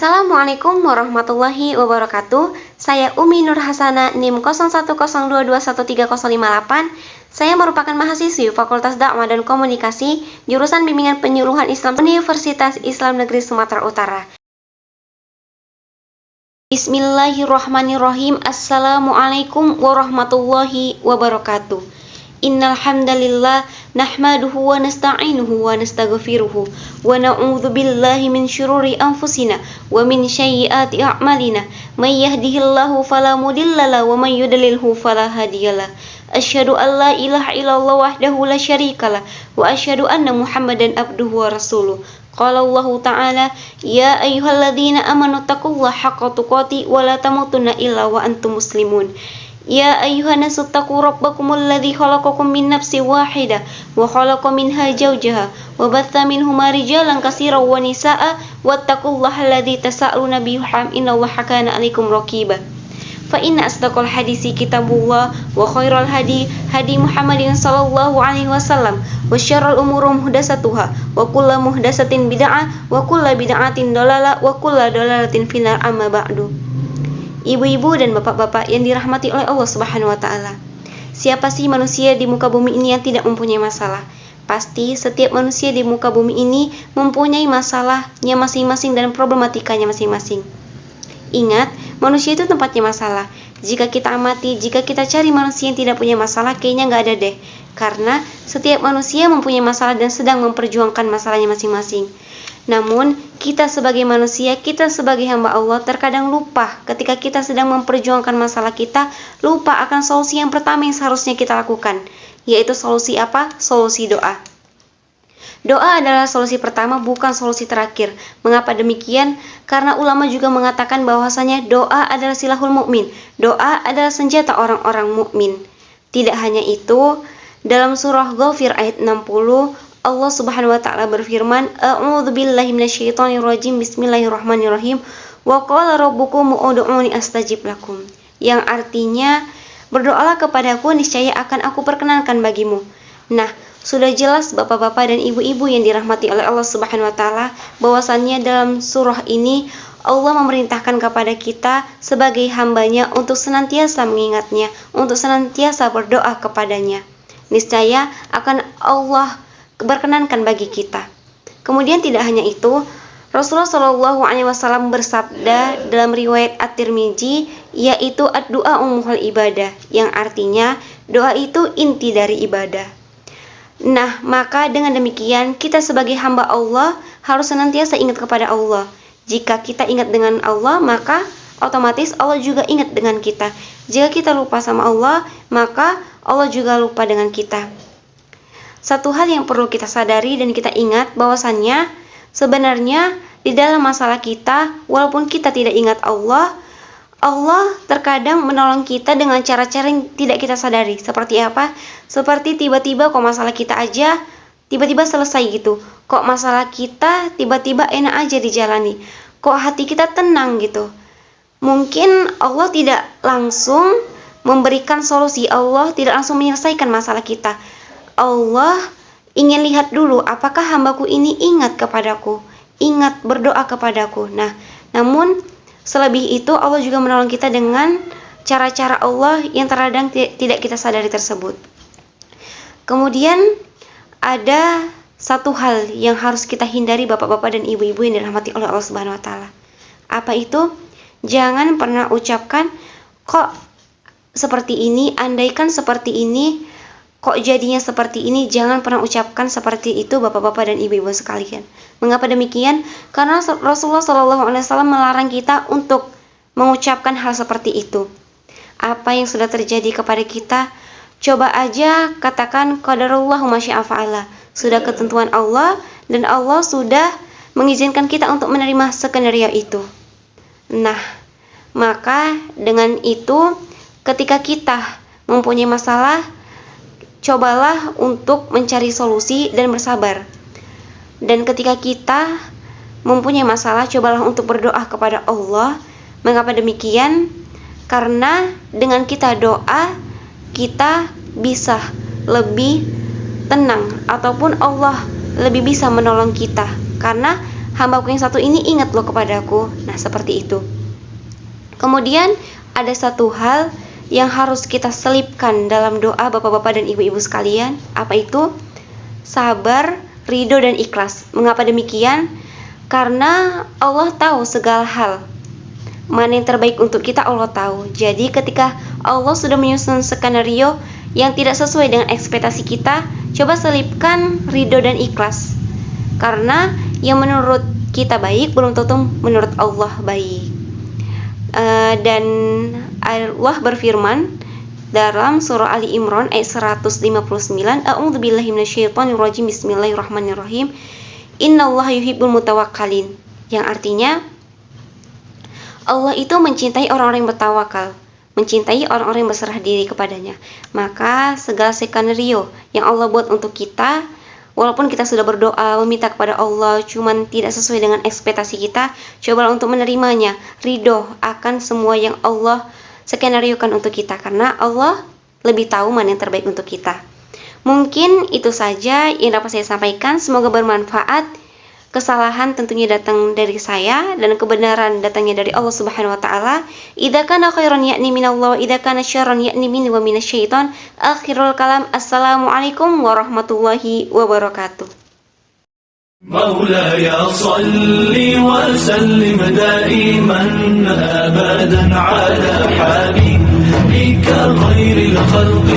Assalamualaikum warahmatullahi wabarakatuh. Saya Umi Nur Hasana, NIM 0110221308. Saya merupakan mahasiswi Fakultas Dakwah dan Komunikasi, jurusan Bimbingan Penyuluhan Islam Universitas Islam Negeri Sumatera Utara. Bismillahirrahmanirrahim. Assalamualaikum warahmatullahi wabarakatuh. Innal hamdalillah nahmaduhu wa nasta'inuhu wa nastaghfiruhu wa na'udzu billahi min syururi anfusina wa min sayyiati a'malina may yahdihillahu fala mudhillalah wa may yudlilhu fala hadiyalah. Asyhadu an la ilaha illallah wahdahu la syarikalah wa asyhadu anna Muhammadan abduhu wa rasuluh. Qala Allah Ta'ala, ya ayyuhalladzina amanu taqullaha haqqa tuqatih wa la tamutunna illa wa antum muslimun. Ya ayyuhan nasu taqu rabbakumul ladzi khalaqakum min nafsin wahidah wa khalaqa minha zawjaha wa batha minhuma rijalan katsiran wa nisaa'a wattaqullaha alladzi tasaaluna bihi innallaha kana 'alaikum raqiba. Fa inna asdaqal hadisi kitabullah wa khairal hadi Muhammadin sallallahu alaihi wasallam wa syarrul umuri muhdatsatuha wa kullu muhdatsatin bid'ah wa kullu bid'atin dhalalah wa kullu dhalalatin finnar amma ba'du. Ibu-ibu dan bapak-bapak yang dirahmati oleh Allah Subhanahu wa taala. Siapa sih manusia di muka bumi ini yang tidak mempunyai masalah? Pasti setiap manusia di muka bumi ini mempunyai masalahnya masing-masing dan problematikanya masing-masing. Ingat, manusia itu tempatnya masalah. Jika kita amati, jika kita cari manusia yang tidak punya masalah, kayaknya nggak ada deh. Karena setiap manusia mempunyai masalah dan sedang memperjuangkan masalahnya masing-masing. Namun, kita sebagai manusia, kita sebagai hamba Allah terkadang lupa ketika kita sedang memperjuangkan masalah kita, lupa akan solusi yang pertama yang seharusnya kita lakukan, yaitu solusi apa? Solusi doa. Doa adalah solusi pertama, bukan solusi terakhir. Mengapa demikian? Karena ulama juga mengatakan bahwasanya doa adalah silahul mukmin. Doa adalah senjata orang-orang mukmin. Tidak hanya itu, dalam surah Ghafir ayat 60, Allah Subhanahu wa taala berfirman, A'udzu billahi minasyaitonir rajim. Bismillahirrahmanirrahim. Wa qala rabbukum ud'uni astajib lakum. Yang artinya, berdoalah kepadaku, niscaya akan aku perkenankan bagimu. Nah, sudah jelas bapak-bapak dan ibu-ibu yang dirahmati oleh Allah Subhanahu wa taala bahwasannya dalam surah ini Allah memerintahkan kepada kita sebagai hambanya untuk senantiasa mengingatnya, untuk senantiasa berdoa kepadanya. Niscaya akan Allah berkenankan bagi kita. Kemudian tidak hanya itu, Rasulullah Shallallahu Alaihi Wasallam bersabda dalam riwayat At-Tirmidzi, yaitu ad-du'a ummul ibadah, yang artinya doa itu inti dari ibadah. Nah, maka dengan demikian kita sebagai hamba Allah harus senantiasa ingat kepada Allah. Jika kita ingat dengan Allah, maka otomatis Allah juga ingat dengan kita. Jika kita lupa sama Allah, maka Allah juga lupa dengan kita. Satu hal yang perlu kita sadari dan kita ingat bahwasannya sebenarnya di dalam masalah kita, walaupun kita tidak ingat Allah, Allah terkadang menolong kita dengan cara-cara yang tidak kita sadari. Seperti apa? Seperti tiba-tiba kok masalah kita aja tiba-tiba selesai gitu. Kok masalah kita tiba-tiba enak aja dijalani. Kok hati kita tenang gitu. Mungkin Allah tidak langsung memberikan solusi, Allah tidak langsung menyelesaikan masalah kita. Allah ingin lihat dulu apakah hambaku ini ingat kepadaku, ingat berdoa kepadaku. Nah, namun selebih itu Allah juga menolong kita dengan cara-cara Allah yang terkadang tidak kita sadari tersebut. Kemudian ada satu hal yang harus kita hindari bapak-bapak dan ibu-ibu yang dirahmati oleh Allah Subhanahu wa taala. Apa itu? Jangan pernah ucapkan kok seperti ini, andaikan seperti ini, kok jadinya seperti ini. Jangan pernah ucapkan seperti itu bapak-bapak dan ibu-ibu sekalian. Mengapa demikian? Karena Rasulullah SAW melarang kita untuk mengucapkan hal seperti itu. Apa yang sudah terjadi kepada kita, coba aja katakan qadarullah ma syaa fa'ala. Sudah ketentuan Allah dan Allah sudah mengizinkan kita untuk menerima skenario itu. Nah, maka dengan itu ketika kita mempunyai masalah, cobalah untuk mencari solusi dan bersabar. Dan ketika kita mempunyai masalah, cobalah untuk berdoa kepada Allah. Mengapa demikian? Karena dengan kita doa, kita bisa lebih tenang, ataupun Allah lebih bisa menolong kita. Karena hambaku yang satu ini ingat loh kepadaku. Nah, seperti itu. Kemudian ada satu hal yang harus kita selipkan dalam doa bapak-bapak dan ibu-ibu sekalian. Apa itu? Sabar, ridho, dan ikhlas. Mengapa demikian? Karena Allah tahu segala hal. Mana yang terbaik untuk kita Allah tahu. Jadi ketika Allah sudah menyusun skenario yang tidak sesuai dengan ekspektasi kita, coba selipkan ridho dan ikhlas. Karena yang menurut kita baik belum tentu menurut Allah baik. Dan Allah berfirman dalam surah Ali Imran ayat 159, A'udzubillahi minasyaitonirrajim, Bismillahirrahmanirrahim. Innallaha yuhibbul mutawakkalin. Yang artinya Allah itu mencintai orang-orang yang bertawakal, mencintai orang-orang yang berserah diri kepadanya. Maka segala skenario yang Allah buat untuk kita, walaupun kita sudah berdoa, meminta kepada Allah, cuman tidak sesuai dengan ekspektasi kita, cobalah untuk menerimanya, ridho akan semua yang Allah skenariokan untuk kita, karena Allah lebih tahu mana yang terbaik untuk kita. Mungkin itu saja yang dapat saya sampaikan, semoga bermanfaat. Kesalahan tentunya datang dari saya dan kebenaran datangnya dari Allah Subhanahu wa taala. Idza kana khairan yakni minallah, idza kana syarran yakni minni wa minasyaiton. Akhirul kalam. Assalamualaikum warahmatullahi wabarakatuh. مولاي صل وسلم دائما أبدا على حبيبك خير الخلق